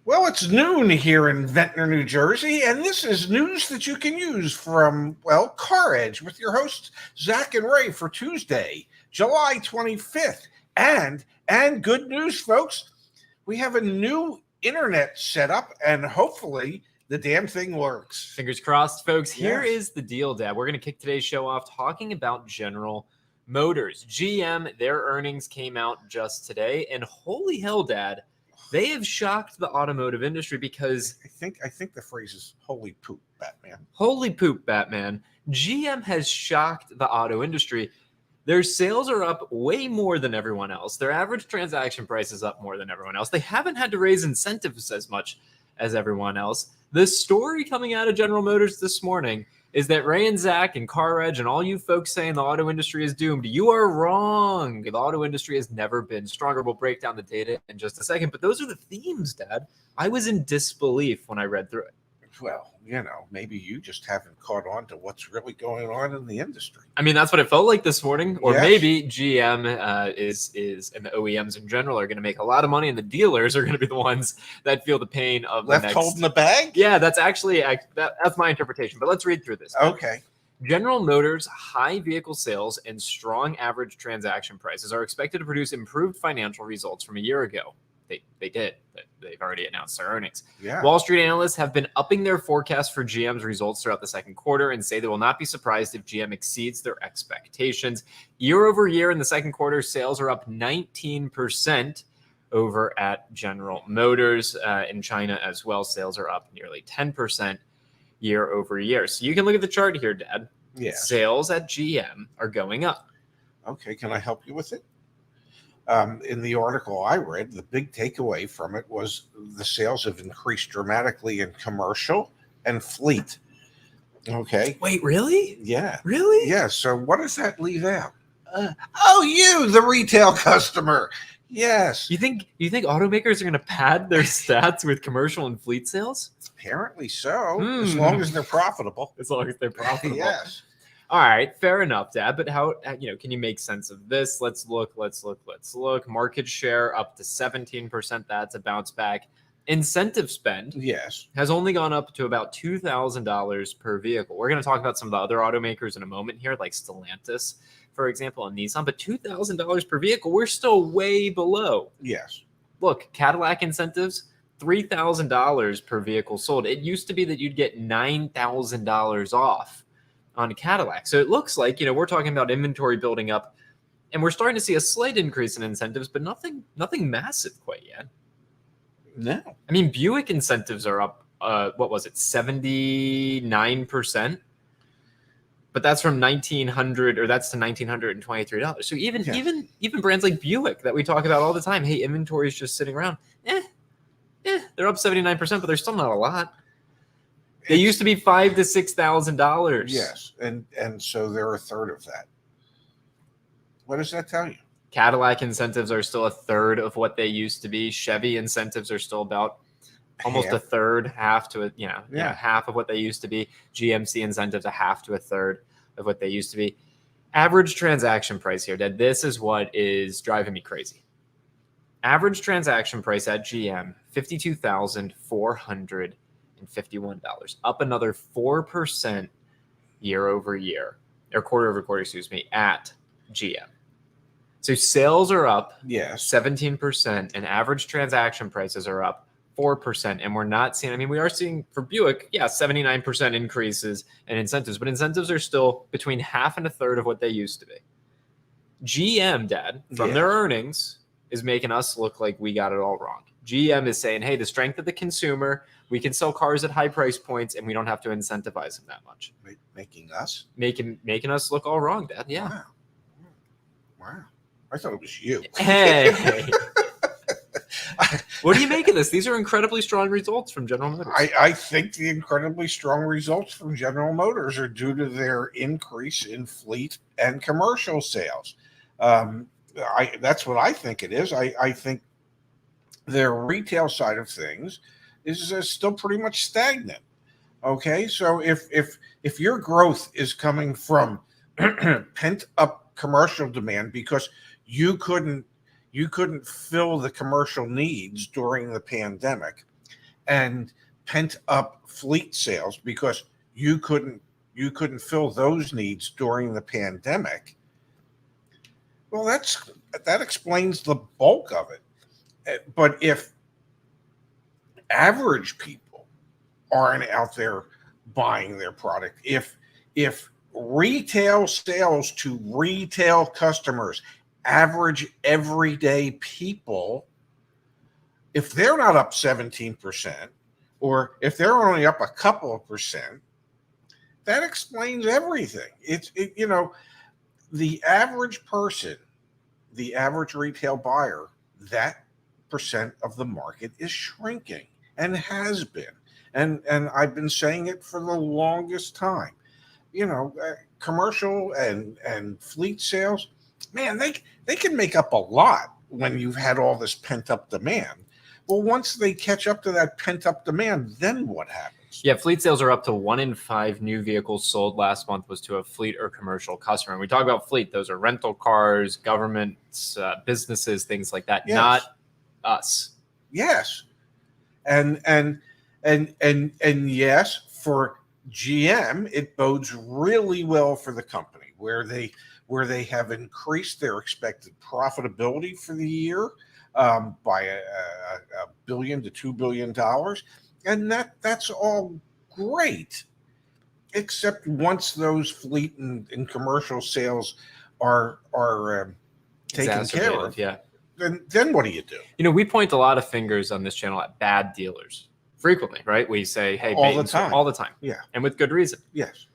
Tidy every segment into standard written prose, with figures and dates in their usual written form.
Well, it's noon here in Ventnor, New Jersey, and this is news that you can use from, well, CarEdge with your hosts, Zach and Ray, for Tuesday, July 25th. And good news, folks, we have a new internet setup, and hopefully the damn thing works. Fingers crossed, folks. Here Yes. is the deal, Dad. We're going to kick today's show off talking about General Motors. GM, their earnings came out just today, and holy hell, Dad, they have shocked the automotive industry because I think the phrase is "holy poop, Batman." holy poop, Batman. GM has shocked the auto industry. Their sales are up way more than everyone else. Their average transaction price is up more than everyone else. They haven't had to raise incentives as much as everyone else. The story coming out of General Motors this morning is that Ray and Zach and CarEdge and all you folks saying the auto industry is doomed, you are wrong. The auto industry has never been stronger. We'll break down the data in just a second, but those are the themes, Dad. I was in disbelief when I read through it. Well, maybe you just haven't caught on to what's really going on in the industry. I mean, that's what it felt like this morning. Or Yes. maybe GM is and the OEMs in general are going to make a lot of money, and the dealers are going to be the ones that feel the pain of the Left next. holding the bag? Yeah, that's actually that's my interpretation. But let's read through this. Okay. General Motors' high vehicle sales and strong average transaction prices are expected to produce improved financial results from a year ago. They did. They've already announced their earnings. Yeah. Wall Street analysts have been upping their forecast for GM's results throughout the second quarter and say they will not be surprised if GM exceeds their expectations. Year over year in the second quarter, sales are up 19% over at General Motors. In China as well, sales are up nearly 10% year over year. So you can look at the chart here, Dad. Yeah. Sales at GM are going up. Okay. Can I help you with it? In the article I read, the big takeaway from it was the sales have increased dramatically in commercial and fleet. Okay. Wait, really? Yeah. Really? Yeah. So what does that leave out? You, the retail customer. Yes. You think automakers are going to pad their stats with commercial and fleet sales? Apparently so, as long as they're profitable. As long as they're profitable. Yes. All right, fair enough, Dad. But how can you make sense of this? Let's look. Market share up to 17%. That's a bounce back. Incentive spend Yes. has only gone up to about $2,000 per vehicle. We're going to talk about some of the other automakers in a moment here, like Stellantis, for example, and Nissan. But $2,000 per vehicle, we're still way below. Yes. Look, Cadillac incentives, $3,000 per vehicle sold. It used to be that you'd get $9,000 off on Cadillac. So it looks like, we're talking about inventory building up, and we're starting to see a slight increase in incentives, but nothing massive quite yet. No. I mean, Buick incentives are up, 79%? But that's from $1,900, or that's to $1,923. So even brands like Buick that we talk about all the time, hey, inventory is just sitting around. They're up 79%, but they're still not a lot. They used to be $5,000 to $6,000. Yes, and so they're a third of that. What does that tell you? Cadillac incentives are still a third of what they used to be. Chevy incentives are still about almost a third, half to half of what they used to be. GMC incentives a half to a third of what they used to be. Average transaction price here, Dad. This is what is driving me crazy. Average transaction price at GM, $52,451, up another 4% year over year, or quarter over quarter, at GM. So sales are up 17%, and average transaction prices are up 4%. And we're not seeing, we are seeing for Buick, 79% increases in incentives, but incentives are still between half and a third of what they used to be. GM, Dad, from their earnings, is making us look like we got it all wrong. GM is saying, hey, the strength of the consumer, we can sell cars at high price points, and we don't have to incentivize them that much. Making us? Making us look all wrong, Dad. Yeah. Wow. I thought it was you. Hey. What do you make of this? These are incredibly strong results from General Motors. I think the incredibly strong results from General Motors are due to their increase in fleet and commercial sales. That's what I think it is. I think their retail side of things is still pretty much stagnant. Okay, so if your growth is coming from pent up commercial demand because you couldn't fill the commercial needs during the pandemic, and pent up fleet sales because you couldn't fill those needs during the pandemic. Well, that explains the bulk of it. But if average people aren't out there buying their product, if retail sales to retail customers, average everyday people, if they're not up 17%, or if they're only up a couple of percent, that explains everything. The average person, the average retail buyer, that percent of the market is shrinking and has been. And I've been saying it for the longest time. Commercial and fleet sales, man, they can make up a lot when you've had all this pent up demand. Well, once they catch up to that pent up demand, then what happens? Yeah, fleet sales are up to 1 in 5 new vehicles sold last month was to a fleet or commercial customer. And we talk about fleet; those are rental cars, governments, businesses, things like that. Yes. Not us. Yes, and yes, for GM, it bodes really well for the company where they have increased their expected profitability for the year by $1 billion to $2 billion, and that's all great, except once those fleet and commercial sales are taken care of. Yeah. Then what do you do? We point a lot of fingers on this channel at bad dealers frequently, right? We say, hey, all the time. Yeah. And with good reason. Yes.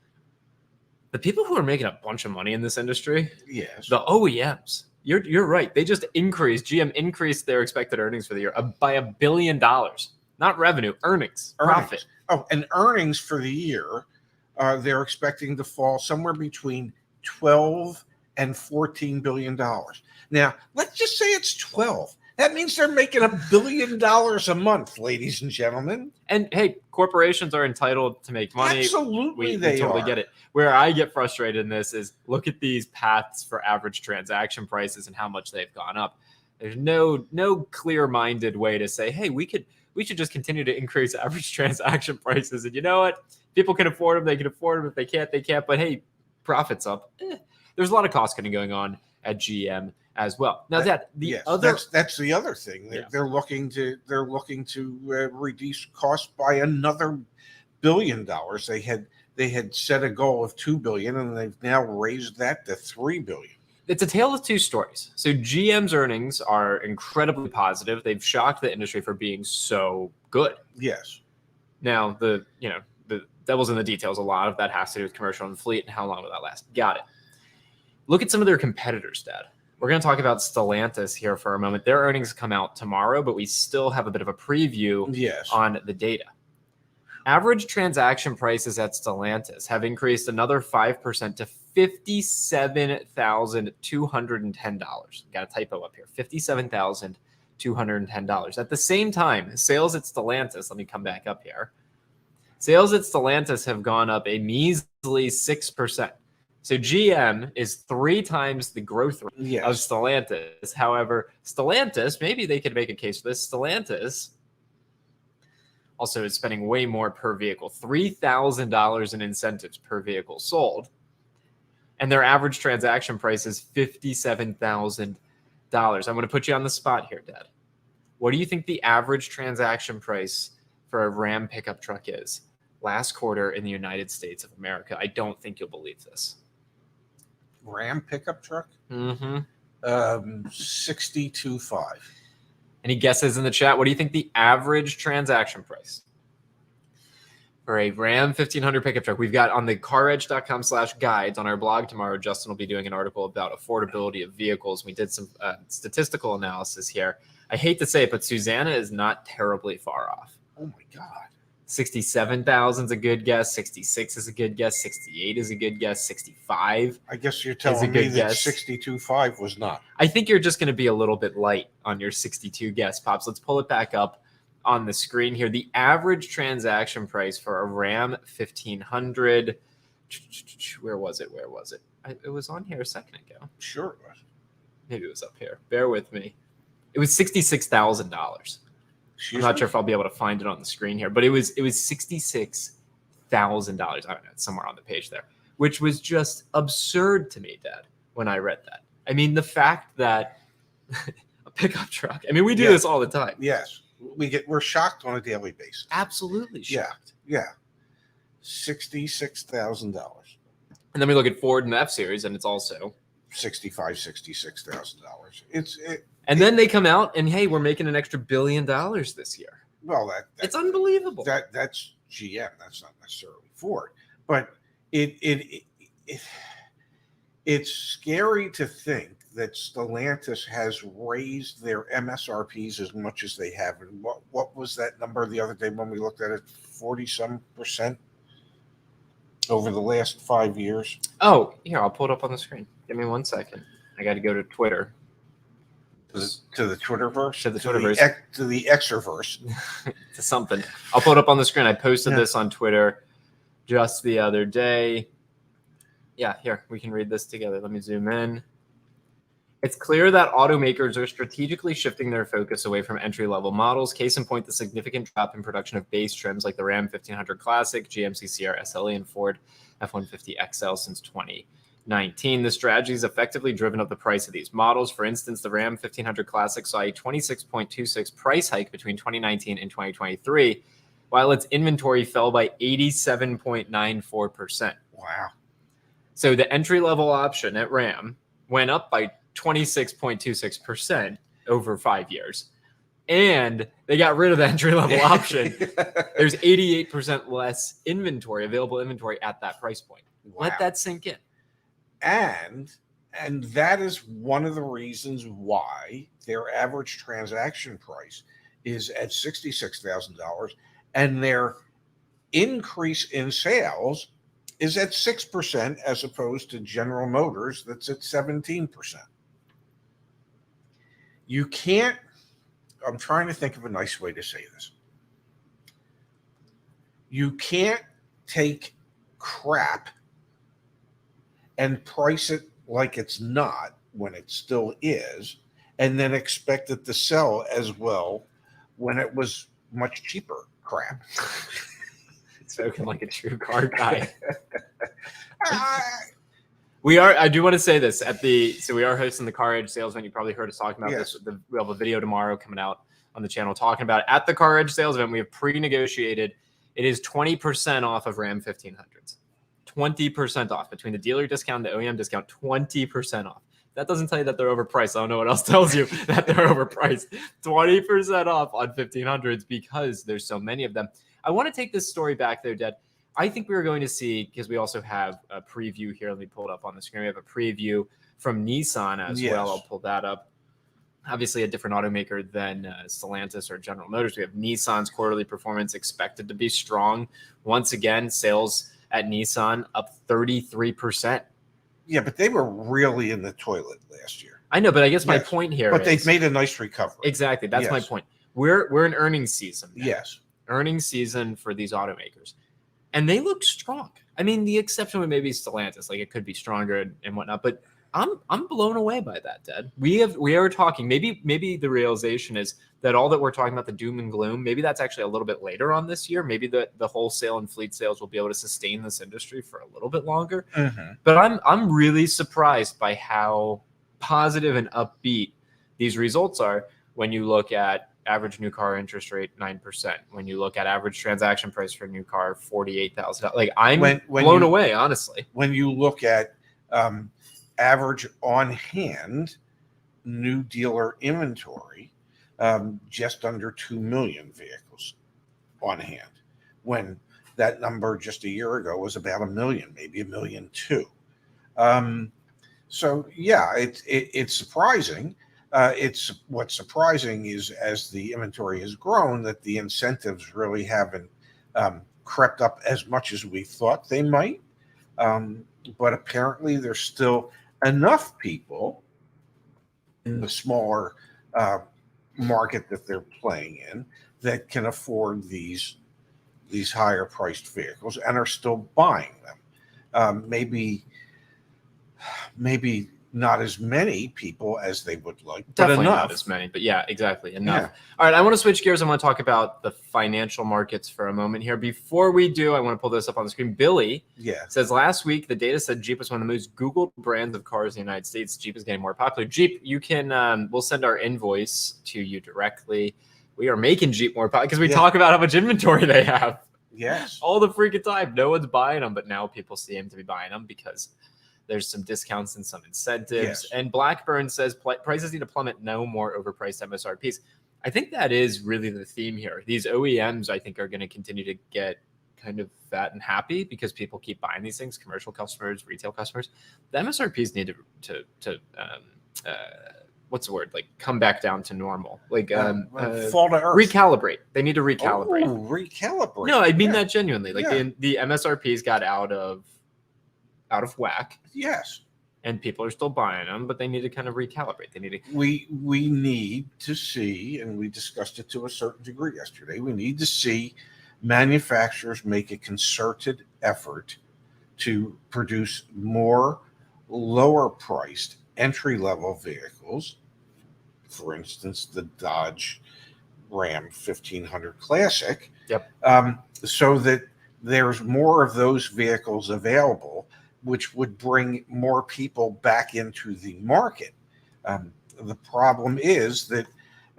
The people who are making a bunch of money in this industry, yes, the OEMs, you're right. They just GM increased their expected earnings for the year by $1 billion, not revenue, earnings. Profit. Oh, and earnings for the year, they're expecting to fall somewhere between 12 and $14 billion. Now, let's just say it's 12. That means they're making $1 billion a month, ladies and gentlemen. And hey, corporations are entitled to make money. Absolutely, we totally get it. Where I get frustrated in this is look at these paths for average transaction prices and how much they've gone up. There's no clear-minded way to say, hey, we should just continue to increase average transaction prices. And you know what? People can afford them. They can afford them. If they can't, they can't. But hey, profits up. There's a lot of cost cutting going on at GM as well. Now that's the other thing. They're looking to reduce costs by another $1 billion. They had set a goal of $2 billion, and they've now raised that to $3 billion. It's a tale of two stories. So GM's earnings are incredibly positive. They've shocked the industry for being so good. Yes. Now the devil's in the details. A lot of that has to do with commercial and fleet and how long will that last. Got it. Look at some of their competitors, Dad. We're going to talk about Stellantis here for a moment. Their earnings come out tomorrow, but we still have a bit of a preview on the data. Average transaction prices at Stellantis have increased another 5% to $57,210. Got a typo up here. $57,210. At the same time, sales at Stellantis, let me come back up here. Sales at Stellantis have gone up a measly 6%. So GM is 3 times the growth rate of Stellantis. However, Stellantis, maybe they could make a case for this. Stellantis also is spending way more per vehicle, $3,000 in incentives per vehicle sold. And their average transaction price is $57,000. I'm going to put you on the spot here, Dad. What do you think the average transaction price for a Ram pickup truck is last quarter in the United States of America? I don't think you'll believe this. Ram pickup truck? Mm-hmm. 62.5. Any guesses in the chat? What do you think the average transaction price for a Ram 1500 pickup truck? We've got on the CarEdge.com/guides on our blog tomorrow. Justin will be doing an article about affordability of vehicles. We did some statistical analysis here. I hate to say it, but Susanna is not terribly far off. Oh my God. 67,000 is a good guess. 66 is a good guess. 68 is a good guess. 65. I guess you're telling me that 62.5 was not. I think you're just going to be a little bit light on your 62 guess, Pops. Let's pull it back up on the screen here. The average transaction price for a Ram 1500. Where was it? It was on here a second ago. Sure it was. Maybe it was up here. Bear with me. It was $66,000. I'm not sure if I'll be able to find it on the screen here, but it was $66,000. I don't know, it's somewhere on the page there, which was just absurd to me, Dad, when I read that. I mean, the fact that a pickup truck. I mean, we do this all the time. Yes, we're shocked on a daily basis. Absolutely shocked. Yeah. $66,000. And then we look at Ford and the F Series, and it's also $66,000. And then they come out and, hey, we're making an extra $1 billion this year. Well, it's unbelievable. That's GM. That's not necessarily Ford, but it's scary to think that Stellantis has raised their MSRPs as much as they have. And what was that number the other day when we looked at it? 40-some% over the last 5 years. Oh, here, I'll pull it up on the screen. Give me 1 second. I got to go to Twitter. To the Twitterverse? To the Twitterverse. To the Extraverse. To something. I'll pull it up on the screen. I posted this on Twitter just the other day. Yeah, here, we can read this together. Let me zoom in. It's clear that automakers are strategically shifting their focus away from entry-level models. Case in point, the significant drop in production of base trims like the Ram 1500 Classic, GMC Sierra SLE, and Ford F-150 XL since 2019. The strategy has effectively driven up the price of these models. For instance, the Ram 1500 Classic saw a 26.26 price hike between 2019 and 2023, while its inventory fell by 87.94%. Wow. So the entry-level option at Ram went up by 26.26% over 5 years. And they got rid of the entry-level option. There's 88% less available inventory at that price point. Wow. Let that sink in. And that is one of the reasons why their average transaction price is at $66,000 and their increase in sales is at 6% as opposed to General Motors that's at 17%. You can't, I'm trying to think of a nice way to say this. You can't take crap and price it like it's not when it still is, and then expect it to sell as well when it was much cheaper crap. Spoken like a true car guy. I do want to say this so we are hosting the CarEdge sales event. You probably heard us talking about this. We have a video tomorrow coming out on the channel talking about it. At the CarEdge sales event, we have pre-negotiated. It is 20% off of Ram 1500s. 20% off between the dealer discount and the OEM discount, 20% off. That doesn't tell you that they're overpriced. I don't know what else tells you that they're overpriced. 20% off on 1500s because there's so many of them. I want to take this story back though, Dad. I think we are going to see, because we also have a preview here. Let me pull it up on the screen. We have a preview from Nissan as well. I'll pull that up. Obviously a different automaker than Stellantis or General Motors. We have Nissan's quarterly performance expected to be strong. Once again, sales at Nissan up 33%. Yeah, but they were really in the toilet last year. I know, but I guess my point here is they've made a nice recovery. Exactly. That's my point. We're in earnings season now. Yes. Earnings season for these automakers. And they look strong. I mean, the exception would maybe Stellantis, like it could be stronger and whatnot, but I'm blown away by that, Dad. We are talking, maybe the realization is that all that we're talking about, the doom and gloom, maybe that's actually a little bit later on this year. Maybe the wholesale and fleet sales will be able to sustain this industry for a little bit longer. Mm-hmm. But I'm really surprised by how positive and upbeat these results are when you look at average new car interest rate 9%. When you look at average transaction price for a new car, $48,000. Like I'm blown away, honestly. When you look at average on hand new dealer inventory, just under 2 million vehicles on hand, when that number just a year ago was about 1 million, maybe 1.2 million. So yeah, it's surprising. What's surprising is as the inventory has grown, that the incentives really haven't crept up as much as we thought they might. But apparently there's still enough people in the smaller market that they're playing in that can afford these higher priced vehicles and are still buying them. Maybe not as many people as they would like, Definitely but enough. Not as many, but yeah, exactly, enough. Yeah. All right, I want to switch gears. I want to talk about the financial markets for a moment here. Before we do, I want to pull this up on the screen. Billy says last week the data said Jeep was one of the most Googled brands of cars in the United States. Jeep is getting more popular. Jeep, you can we'll send our invoice to you directly. We are making Jeep more popular because we talk about how much inventory they have. Yes. All the freaking time. No one's buying them, but now people seem to be buying them because there's some discounts and some incentives. Yes. And Blackburn says prices need to plummet, no more overpriced MSRPs. I think that is really the theme here. These OEMs, I think, are going to continue to get kind of fat and happy because people keep buying these things, commercial customers, retail customers. The MSRPs need to what's the word? Like come back down to normal. Like fall to earth. Recalibrate. They need to recalibrate. Oh, recalibrate. No, I mean that genuinely. Like the MSRPs got out of whack. Yes. And people are still buying them, but they need to kind of recalibrate. They need to. We need to see, and we discussed it to a certain degree yesterday. We need to see manufacturers make a concerted effort to produce more lower priced entry level vehicles. For instance, the Dodge Ram 1500 Classic. Yep. So that there's more of those vehicles available, which would bring more people back into the market. The problem is that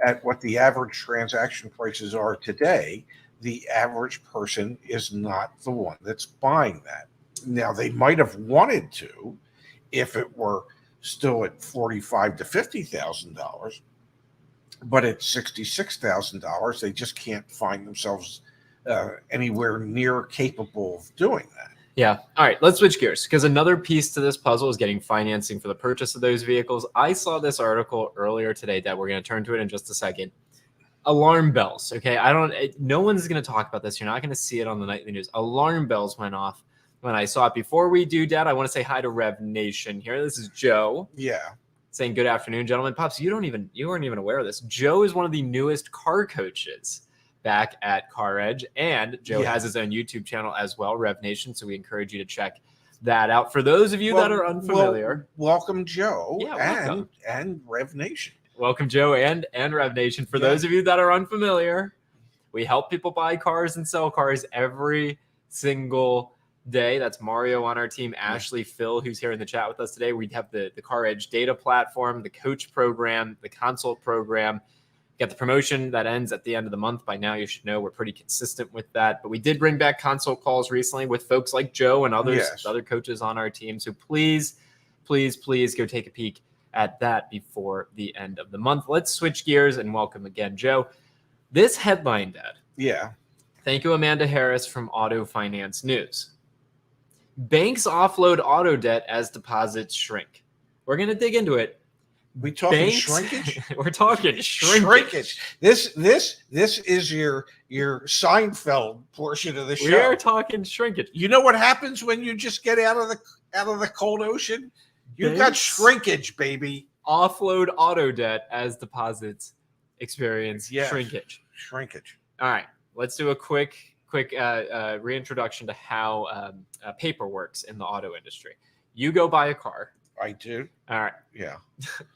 at what the average transaction prices are today, the average person is not the one that's buying that. Now, they might have wanted to if it were still at $45,000 to $50,000, but at $66,000, they just can't find themselves anywhere near capable of doing that. Yeah. All right. Let's switch gears because another piece to this puzzle is getting financing for the purchase of those vehicles. I saw this article earlier today that we're going to turn to it in just a second. Alarm bells. Okay. No one's going to talk about this. You're not going to see it on the nightly news. Alarm bells went off when I saw it. Before we do, Dad, I want to say hi to Rev Nation here. This is Joe. Yeah. Saying good afternoon, gentlemen. Pops, you weren't even aware of this. Joe is one of the newest car coaches back at CarEdge, and Joe has his own YouTube channel as well, Rev Nation. So we encourage you to check that out. For those of you that are unfamiliar, welcome Joe welcome. and Rev Nation. Welcome Joe and Rev Nation. For those of you that are unfamiliar, we help people buy cars and sell cars every single day. That's Mario on our team, Ashley, Phil, who's here in the chat with us today. We have the CarEdge data platform, the coach program, the consult program. Got the promotion that ends at the end of the month. By now, you should know we're pretty consistent with that. But we did bring back consult calls recently with folks like Joe and others, other coaches on our team. So please, please, please go take a peek at that before the end of the month. Let's switch gears and welcome again, Joe. This headline, Dad. Yeah. Thank you, Amanda Harris from Auto Finance News. Banks offload auto debt as deposits shrink. We're going to dig into it. We talking shrinkage? We're talking shrinkage. This is your Seinfeld portion of the show. We are talking shrinkage. You know what happens when you just get out of the cold ocean? You got shrinkage, baby. Offload auto debt as deposits experience shrinkage. Shrinkage. All right, let's do a quick reintroduction to how paper works in the auto industry. You go buy a car. I do. All right. Yeah.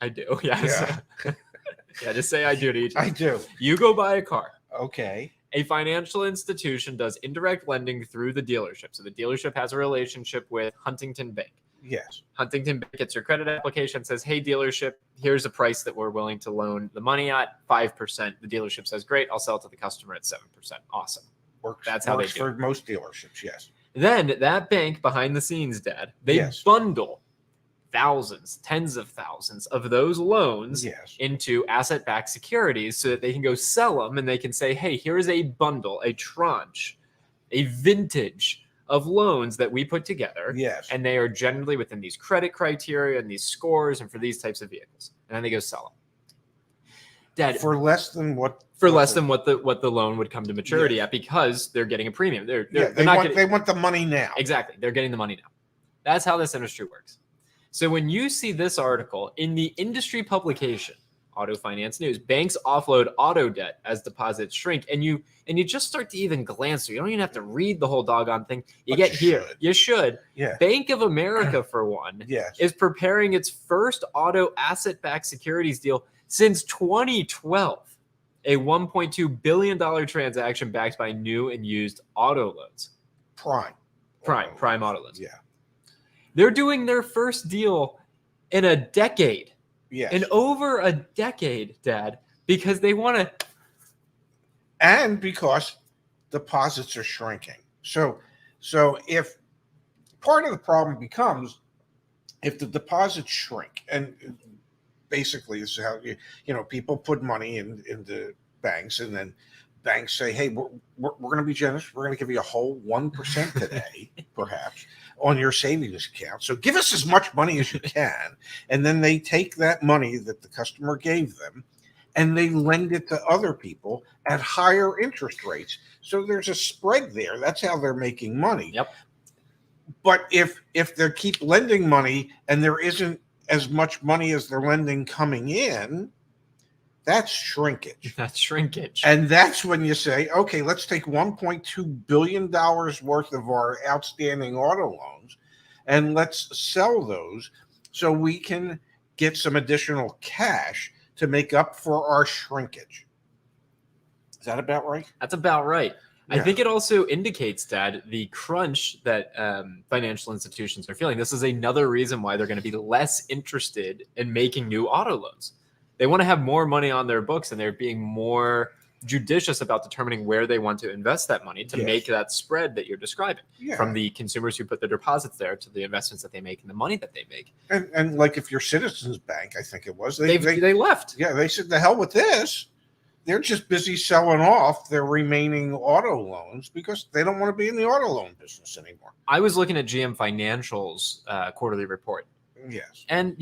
I do. Yes. Yeah. Just say I do to each. I do. You go buy a car. Okay. A financial institution does indirect lending through the dealership. So the dealership has a relationship with Huntington Bank. Yes. Huntington Bank gets your credit application, says, hey, dealership, here's a price that we're willing to loan the money at, 5%. The dealership says, great, I'll sell it to the customer at 7%. Awesome. That's how works for most dealerships, yes. Then that bank behind the scenes, Dad, they bundle thousands, tens of thousands of those loans into asset-backed securities so that they can go sell them and they can say, hey, here's a bundle, a tranche, a vintage of loans that we put together. Yes. And they are generally within these credit criteria and these scores and for these types of vehicles. And then they go sell them. Dad, for less than what the loan would come to maturity at, because they're getting a premium. They want the money now. Exactly. They're getting the money now. That's how this industry works. So when you see this article in the industry publication, auto finance news. Banks offload auto debt as deposits shrink, and you just start to even glance through. You don't even have to read the whole doggone thing. You get here. You should. Yeah. Bank of America, for one, is preparing its first auto asset-backed securities deal since 2012. A $1.2 billion transaction backed by new and used auto loans. Prime auto loans. Yeah. They're doing their first deal in a decade. Yes. In over a decade, Dad, because they want to. And because deposits are shrinking. So if part of the problem becomes if the deposits shrink, and basically this is how people put money into banks, and then banks say, hey, we're going to be generous. We're going to give you a whole 1% today, perhaps, on your savings account. So give us as much money as you can. And then they take that money that the customer gave them and they lend it to other people at higher interest rates. So there's a spread there. That's how they're making money. Yep. But if they keep lending money and there isn't as much money as they're lending coming in, that's shrinkage. And that's when you say, okay, let's take $1.2 billion worth of our outstanding auto loans and let's sell those so we can get some additional cash to make up for our shrinkage. Is that about right? That's about right. Yeah. I think it also indicates, Dad, the crunch that financial institutions are feeling. This is another reason why they're going to be less interested in making new auto loans. They want to have more money on their books, and they're being more judicious about determining where they want to invest that money to make that spread that you're describing, from the consumers who put their deposits there to the investments that they make and the money that they make. And like if your Citizens Bank, I think it was, they left. Yeah, they said, the hell with this. They're just busy selling off their remaining auto loans because they don't want to be in the auto loan business anymore. I was looking at GM Financial's quarterly report. Yes. And,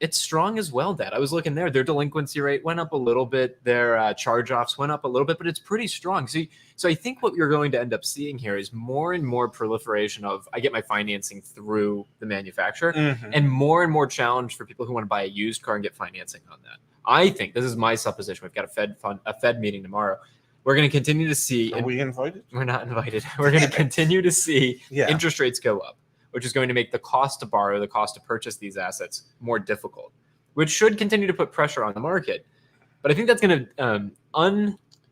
it's strong as well, Dad. I was looking there. Their delinquency rate went up a little bit. Their charge-offs went up a little bit, but it's pretty strong. So I think what you're going to end up seeing here is more and more proliferation of, I get my financing through the manufacturer, and more challenge for people who want to buy a used car and get financing on that. I think, this is my supposition, we've got a Fed meeting tomorrow. We're going to continue to see. Are we invited? We're not invited. We're going to continue to see interest rates go up, which is going to make the cost to borrow, the cost to purchase these assets more difficult, which should continue to put pressure on the market. But I think that's going to,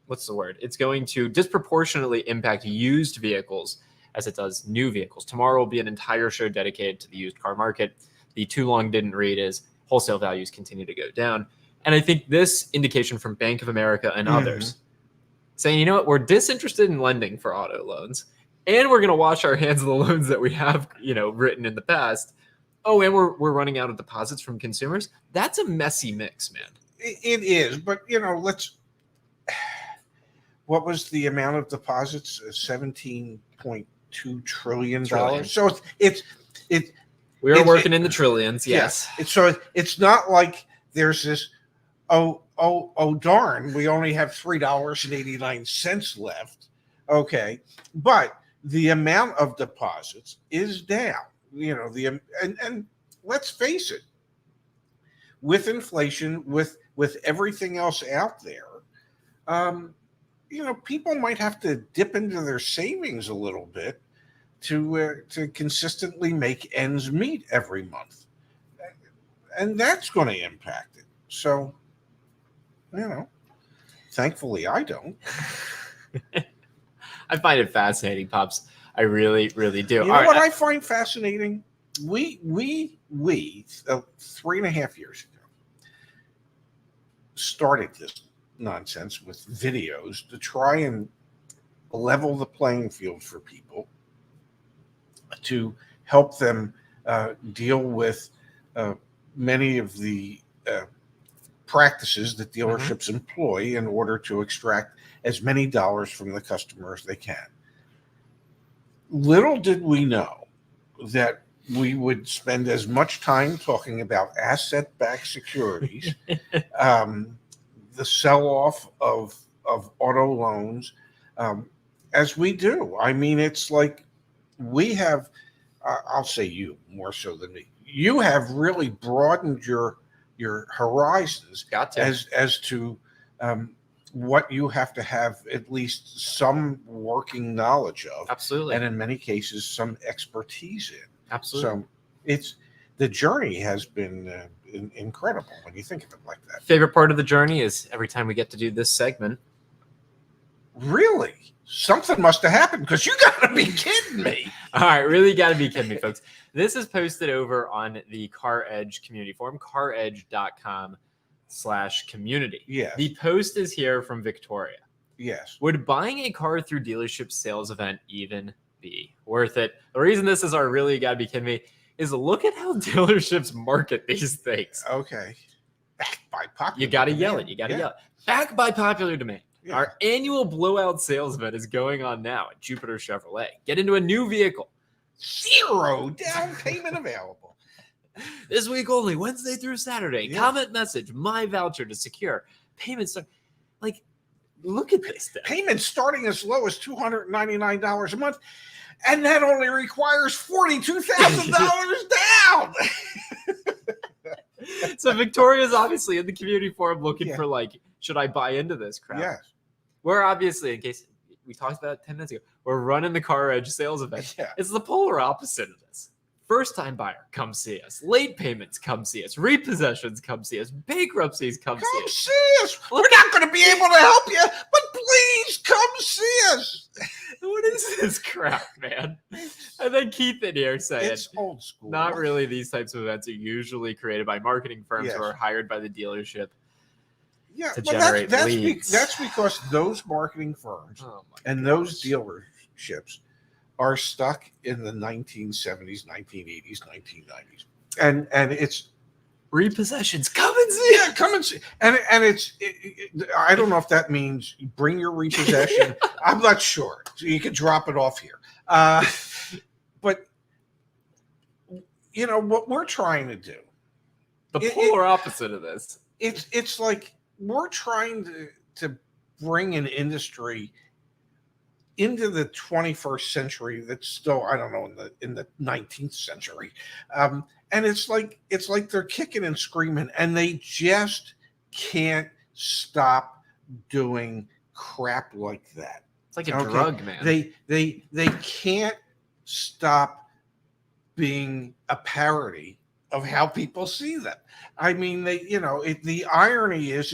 It's going to disproportionately impact used vehicles as it does new vehicles. Tomorrow will be an entire show dedicated to the used car market. The too long didn't read is wholesale values continue to go down. And I think this indication from Bank of America and others saying, you know what, we're disinterested in lending for auto loans, and we're going to wash our hands of the loans that we have, written in the past. Oh, and we're running out of deposits from consumers. That's a messy mix, man. It is, but what was the amount of deposits? $17.2 trillion. So it's we are working in the trillions. Yes. So it's not like there's this. Oh darn! We only have $3.89 left. Okay, but the amount of deposits is down. And let's face it, with inflation, with everything else out there, people might have to dip into their savings a little bit to consistently make ends meet every month, and that's going to impact it. So, thankfully I don't. I find it fascinating, Pops. I really, really do. You know what I find fascinating? We 3.5 years ago started this nonsense with videos to try and level the playing field for people, to help them deal with many of the practices that dealerships employ in order to extract as many dollars from the customer as they can. Little did we know that we would spend as much time talking about asset-backed securities, the sell-off of auto loans, as we do. I mean, it's like we have, I'll say you more so than me, you have really broadened your your horizons as to what you have to have at least some working knowledge of. Absolutely. And in many cases, some expertise in. Absolutely. So the journey has been incredible when you think of it like that. Favorite part of the journey is every time we get to do this segment. Really? Something must have happened, because you got to be kidding me. All right, really got to be kidding me, folks. This is posted over on the CarEdge community forum, caredge.com/community. Yes. The post is here from Victoria. Yes. Would buying a car through dealership sales event even be worth it? The reason this is our really got to be kidding me is look at how dealerships market these things. Okay. Back by popular You got to demand. yell it. You got to yell it. Back by popular demand. Yeah. Our annual blowout sales event is going on now at Jupiter Chevrolet. Get into a new vehicle. 0 down payment available. This week only, Wednesday through Saturday. Yeah. Comment message, my voucher to secure. Payments are like, look at this stuff. Payments starting as low as $299 a month. And that only requires $42,000 down. So Victoria's obviously in the community forum looking for like, should I buy into this crap? Yes. We're obviously, in case we talked about it 10 minutes ago, we're running the CarEdge sales event. Yeah. It's the polar opposite of this. First time buyer, come see us. Late payments, come see us. Repossessions, come see us. Bankruptcies, come see us. We're not going to be able to help you, but please come see us. What is this crap, man? And then Keith in here saying, it's old school. Not really. These types of events are usually created by marketing firms who are hired by the dealership. Yeah, to generate leads. That's because those marketing firms and those dealerships are stuck in the 1970s, 1980s, 1990s, and it's repossessions. Come and see. Yeah, come and see. And I don't know if that means bring your repossession. I'm not sure. So you can drop it off here. But you know what we're trying to do. The polar opposite of this. It's like we're trying to bring an industry into the 21st century that's still, I don't know, in the 19th century. And it's like they're kicking and screaming, and they just can't stop doing crap like that. It's like a drug, man. They can't stop being a parody of how people see them. I mean, the irony is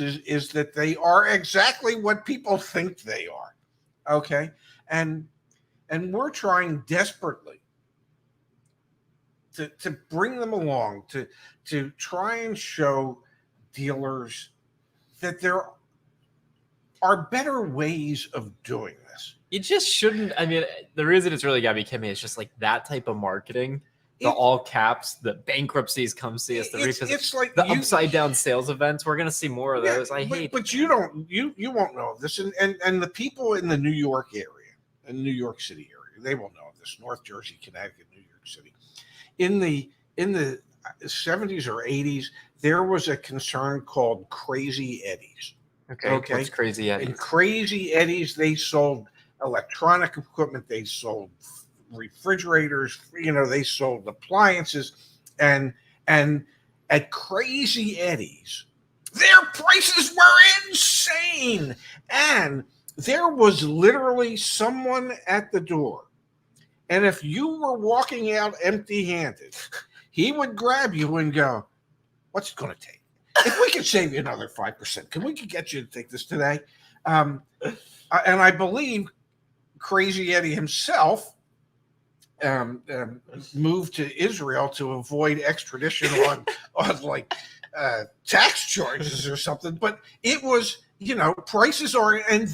that they are exactly what people think they are. Okay. And we're trying desperately to bring them along, to try and show dealers that there are better ways of doing this. You just shouldn't. I mean, the reason it's really got me kidding me is just like that type of marketing. The all caps, the bankruptcies, come see us. It's like the upside down sales events. We're gonna see more of those. I hate. But you won't know this, and the people in the New York area, in New York City area, they will know this. North Jersey, Connecticut, New York City. In the 70s or 80s, there was a concern called Crazy Eddies. Okay. What's Crazy Eddies? In Crazy Eddies, they sold electronic equipment. They sold refrigerators, they sold appliances, and at Crazy Eddies, their prices were insane, and there was literally someone at the door, and if you were walking out empty-handed, he would grab you and go, "What's it going to take? If we could save you another 5%, can we get you to take this today?" And I believe Crazy Eddie himself moved to Israel to avoid extradition on like tax charges or something. But it was, prices are, and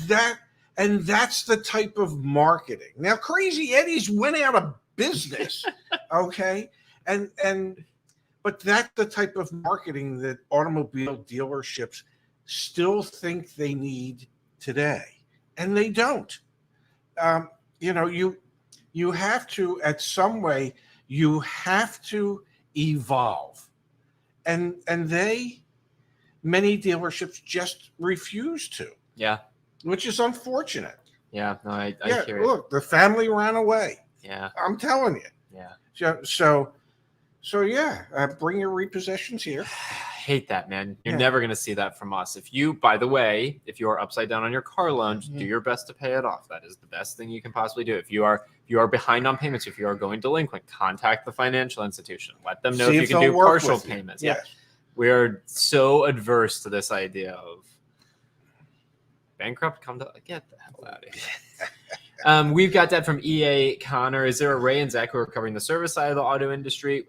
that's the type of marketing. Now, Crazy Eddie's went out of business, okay, but that's the type of marketing that automobile dealerships still think they need today, and they don't. You have to, at some way, you have to evolve. And many dealerships just refuse to. Yeah. Which is unfortunate. Yeah, no, I hear it. Look, the family ran away. Yeah. I'm telling you. Yeah. So yeah, bring your repossessions here. hate that, man. You're Yeah. never going to see that from us. If you, by the way, if you are upside down on your car loan, just do your best to pay it off. That is the best thing you can possibly do. If you are behind on payments, if you are going delinquent, contact the financial institution. Let them know See if you can they'll do work partial with you. payments. Yes. Yeah. We are so adverse to this idea of bankrupt. Come to get the hell out of here. We've got that from EA Connor. Is there a Ray and Zach who are covering the service side of the auto industry?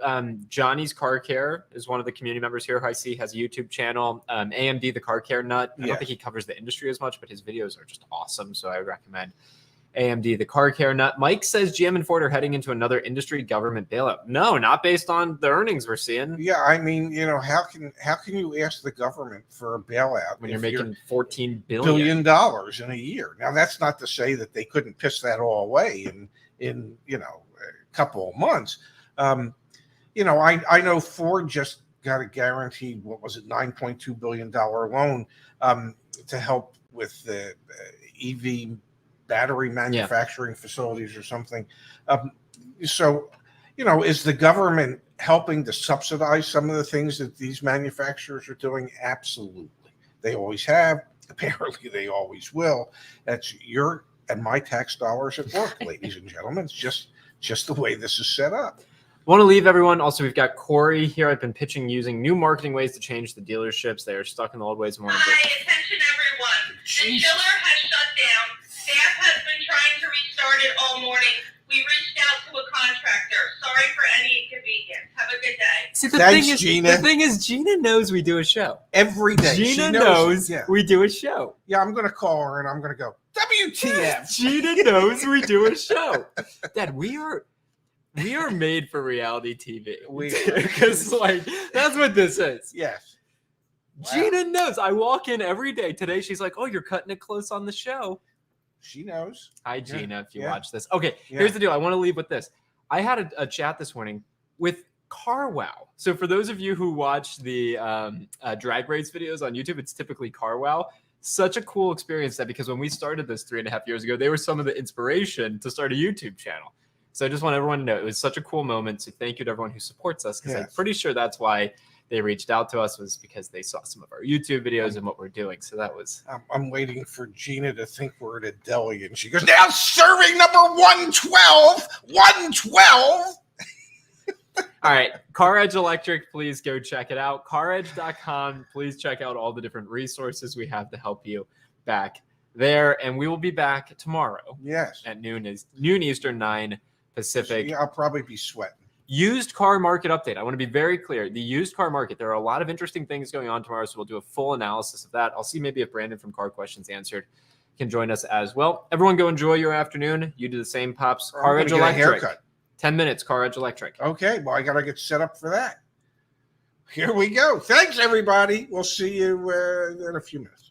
Johnny's Car Care is one of the community members here who I see has a YouTube channel. AMD, the Car Care Nut. I don't think he covers the industry as much, but his videos are just awesome. So I would recommend AMD, the Car Care Nut. Mike says GM and Ford are heading into another industry government bailout. No, not based on the earnings we're seeing. Yeah, I mean, how can you ask the government for a bailout when you're making $14 billion in a year? Now, that's not to say that they couldn't piss that all away in a couple of months. I know Ford just got a guaranteed, what was it, $9.2 billion loan to help with the EV battery manufacturing facilities or something. So, is the government helping to subsidize some of the things that these manufacturers are doing? Absolutely. They always have. Apparently, they always will. That's your and my tax dollars at work, ladies and gentlemen. It's just the way this is set up. Want to leave everyone. Also, we've got Corey here. I've been pitching using new marketing ways to change the dealerships. They are stuck in the old ways. Hi, attention everyone. The chiller has shut down. Staff has been trying to restart it all morning. We reached out to a contractor. Sorry for any inconvenience. Have a good day. See, Gina. The thing is, Gina knows we do a show. Every day. Gina knows we do a show. Yeah, I'm going to call her and I'm going to go, WTF. Gina knows we do a show. Dad, we are made for reality TV. Because that's what this is. Yes. Wow. Gina knows. I walk in every day. Today she's like, "Oh, you're cutting it close on the show." She knows. Hi, Gina, if you watch this. Okay, here's the deal. I want to leave with this. I had a chat this morning with CarWow. So for those of you who watch the drag race videos on YouTube, it's typically CarWow. Such a cool experience because when we started this 3.5 years ago, they were some of the inspiration to start a YouTube channel. So I just want everyone to know it was such a cool moment. So thank you to everyone who supports us because I'm pretty sure that's why they reached out to us, was because they saw some of our YouTube videos and what we're doing. So that was. I'm waiting for Gina to think we're at a deli, and she goes, "Now serving number 112, 112." All right, CarEdge Electric, please go check it out. CarEdge.com. Please check out all the different resources we have to help you back there, and we will be back tomorrow. Yes, at noon Eastern, 9 Pacific. Yeah, I'll probably be sweating. Used car market update. I want to be very clear. The used car market, there are a lot of interesting things going on tomorrow, so we'll do a full analysis of that. I'll see maybe if Brandon from Car Questions Answered can join us as well. Everyone go enjoy your afternoon. You do the same, Pops. CarEdge Electric. 10 minutes, CarEdge Electric. Okay, well, I got to get set up for that. Here we go. Thanks, everybody. We'll see you in a few minutes.